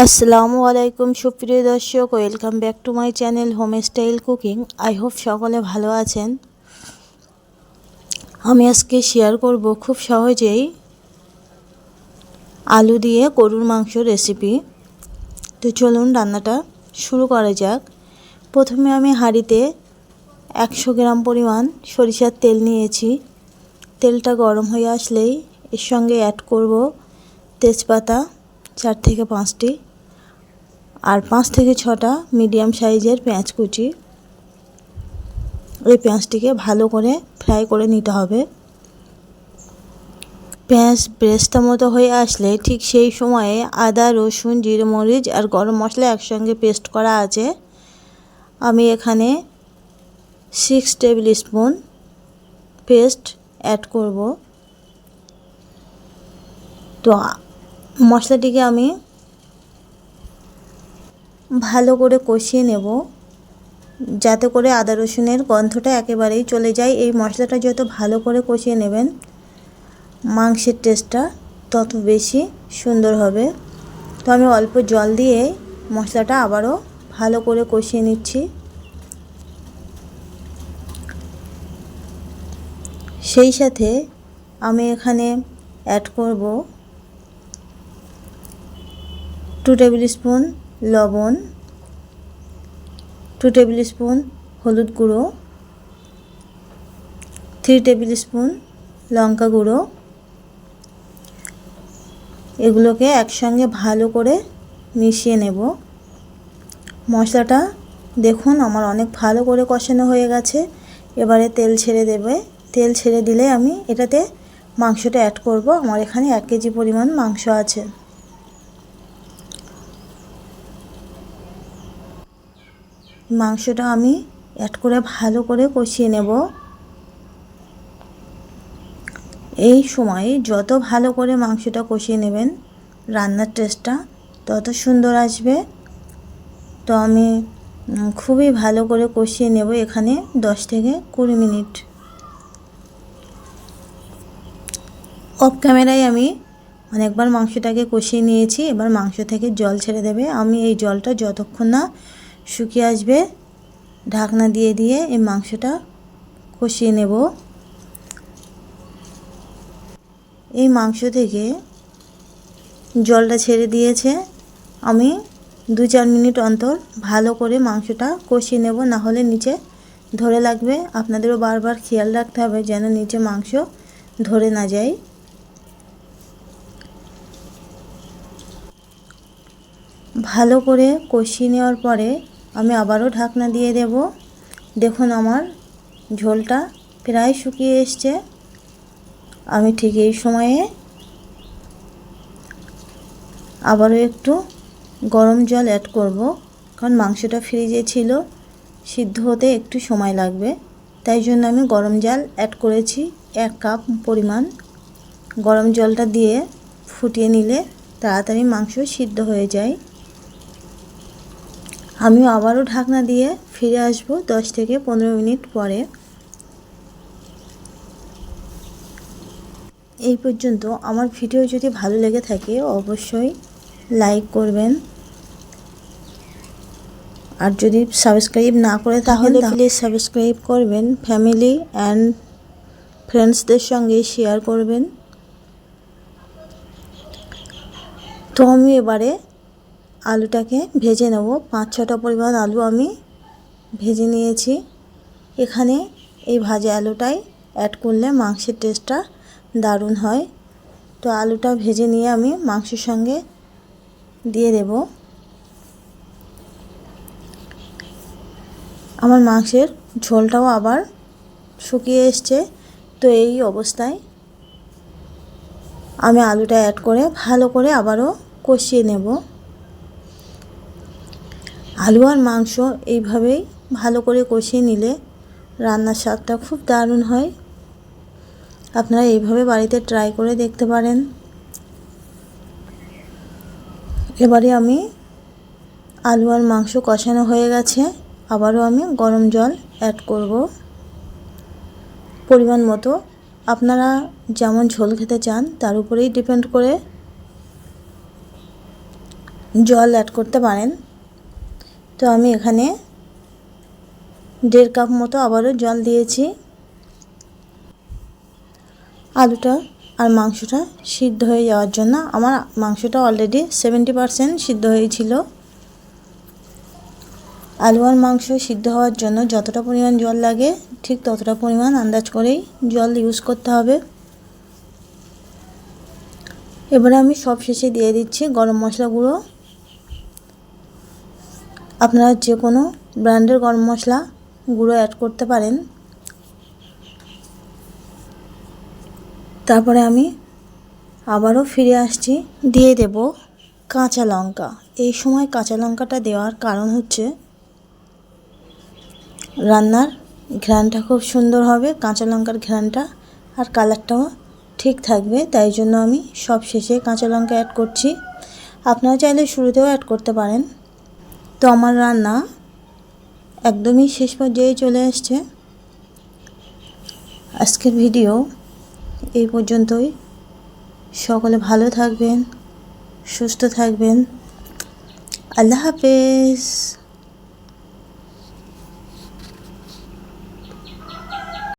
আসসালামু আলাইকুম সুপ্রিয় দর্শক, welcome back to my channel home style cooking. I hope সকলে ভালো আছেন। আমি আজকে শেয়ার করব খুব সহজেই আলু দিয়ে গরুর মাংস রেসিপি। তো চলুন রান্নাটা শুরু করা যাক। প্রথমে আমি হাঁড়িতে 100 গ্রাম পরিমাণ সরিষার তেল নিয়েছি। তেলটা গরম হয়ে আসলেই এর সঙ্গে অ্যাড করব তেজপাতা 4 থেকে 5টি আর 5 থেকে 6টা মিডিয়াম সাইজের পেঁয়াজ কুচি। এই পেঁয়াজটিকে ভালো করে ফ্রাই করে নিতে হবে। পেঁয়াজ ব্রেস্তা মতো হয়ে আসলে ঠিক সেই সময়ে আদা, রসুন, জিরে, মরিচ আর গরম মশলা একসঙ্গে পেস্ট করা আছে। আমি এখানে 6 টেবিল স্পুন পেস্ট অ্যাড করব। তো মশলাটিকে আমি ভালো করে কষিয়ে নেব, যাতে করে আদা রসুনের গন্ধটা একেবারেই চলে যায়। এই মশলাটা যত ভালো করে কষিয়ে নেবেন, মাংসের টেস্টটা তত বেশি সুন্দর হবে। তো আমি অল্প জল দিয়ে মশলাটা আবারও ভালো করে কষিয়ে নিচ্ছি। সেই সাথে আমি এখানে অ্যাড করব 2 টেবিল স্পুন লবণ, 2 টেবিল স্পুন হলুদ গুঁড়ো, 3 টেবিল স্পুন লঙ্কা গুঁড়ো। এগুলোকে একসঙ্গে ভালো করে মিশিয়ে নেব। মশলাটা দেখুন আমার অনেক ভালো করে কষানো হয়ে গেছে। এবারে তেল ছেড়ে দেবে। তেল ছেড়ে দিলে আমি এটাতে মাংসটা অ্যাড করব। আমার এখানে 1 কেজি পরিমাণ মাংস আছে। মাংসটা আমি অ্যাড করে ভালো করে কষিয়ে নেব। এই সময় যত ভালো করে মাংসটা কষিয়ে নেবেন, রান্নার টেস্টটা তত সুন্দর আসবে। তো আমি খুবই ভালো করে কষিয়ে নেব এখানে 10 থেকে 20 মিনিট। অফ ক্যামেরায় আমি অনেকবার মাংসটাকে কষিয়ে নিয়েছি। এবার মাংস থেকে জল ছেড়ে দেবে। আমি এই জলটা যতক্ষণ না শুকিয়ে আসবে ঢাকনা দিয়ে দিয়ে এই মাংসটা কষিয়ে নেব। এই মাংস থেকে জলটা ছেড়ে দিয়েছে। আমি 2-4 মিনিট অন্তর ভালো করে মাংসটা কষিয়ে নেব, না হলে নিচে ধরে লাগবে। আপনাদেরও বারবার খেয়াল রাখতে হবে যেন নিচে মাংস ধরে না যায়। ভালো করে কষিয়ে নেওয়ার পরে আমি আবারও ঢাকনা দিয়ে দেব। দেখুন আমার ঝোলটা প্রায় শুকিয়ে এসছে। আমি ঠিক এই সময়ে আবারও একটু গরম জল অ্যাড করব, কারণ মাংসটা ফ্রিজে ছিল, সিদ্ধ হতে একটু সময় লাগবে। তাই জন্য আমি গরম জল অ্যাড করেছি 1 কাপ পরিমাণ। গরম জলটা দিয়ে ফুটিয়ে নিলে তাড়াতাড়ি মাংস সিদ্ধ হয়ে যায়। আমি আবারও ঢাকনা দিয়ে ফিরে আসব 10 থেকে 15 মিনিট পরে। এই পর্যন্ত আমার ভিডিও যদি ভালো লেগে থাকে অবশ্যই লাইক করবেন, আর যদি সাবস্ক্রাইব না করে তাহলে প্লিজ সাবস্ক্রাইব করবেন। ফ্যামিলি অ্যান্ড ফ্রেন্ডসদের সঙ্গে শেয়ার করবেন। তো আমি এবারে আলুটাকে ভেজে নেব। 5-6টা পরিমাণ আলু আমি ভেজে নিয়েছি। এখানে এই ভাজা আলুটাই অ্যাড করলে মাংসের টেস্টটা দারুণ হয়। তো আলুটা ভেজে নিয়ে আমি মাংসের সঙ্গে দিয়ে দেব। আমার মাংসের ঝোলটাও আবার শুকিয়ে এসছে। তো এই অবস্থায় আমি আলুটা অ্যাড করে ভালো করে আবারও কষিয়ে নেব। আলু আর মাংস এইভাবেই ভালো করে কষিয়ে নিলে রান্নার স্বাদটা খুব দারুণ হয়। আপনারা এইভাবে বাড়িতে ট্রাই করে দেখতে পারেন। এবারে আমি আলু আর মাংস কষানো হয়ে গেছে। আবারও আমি গরম জল অ্যাড করব পরিমাণ মতো। আপনারা যেমন ঝোল খেতে চান তার উপরেই ডিপেন্ড করে। জল অ্যাড করতে পারেন। তো আমি এখানে 1.5 কাপ মতো আবারও জল দিয়েছি। আলুটা আর মাংসটা সিদ্ধ হয়ে যাওয়ার জন্য। আমার মাংসটা অলরেডি 70% সিদ্ধ হয়েছিল। আলু আর মাংস সিদ্ধ হওয়ার জন্য যতটা পরিমাণ জল লাগে ঠিক ততটা পরিমাণ আন্দাজ করেই জল ইউজ করতে হবে। এবারে আমি সব শেষে দিয়ে দিচ্ছি গরম মশলা গুঁড়ো। আপনারা যে কোনো ব্র্যান্ডের গরম মশলা গুঁড়ো অ্যাড করতে পারেন। তারপরে আমি আবারও ফিরে আসছি, দিয়ে দেব কাঁচা লঙ্কা। এই সময় কাঁচা লঙ্কাটা দেওয়ার কারণ হচ্ছে রান্নার ঘ্রাণটা খুব সুন্দর হবে, কাঁচা লঙ্কার ঘ্রাণটা, আর কালারটাও ঠিক থাকবে। তাই জন্য আমি সব শেষে কাঁচা লঙ্কা অ্যাড করছি। আপনারা চাইলে শুরুতেও অ্যাড করতে পারেন। তো আমার রান্না একদমই শেষ পর্যায়ে চলে এসছে। আজকের ভিডিও এই পর্যন্তই। সকলে ভালো থাকবেন, সুস্থ থাকবেন। আল্লাহ হাফেজ।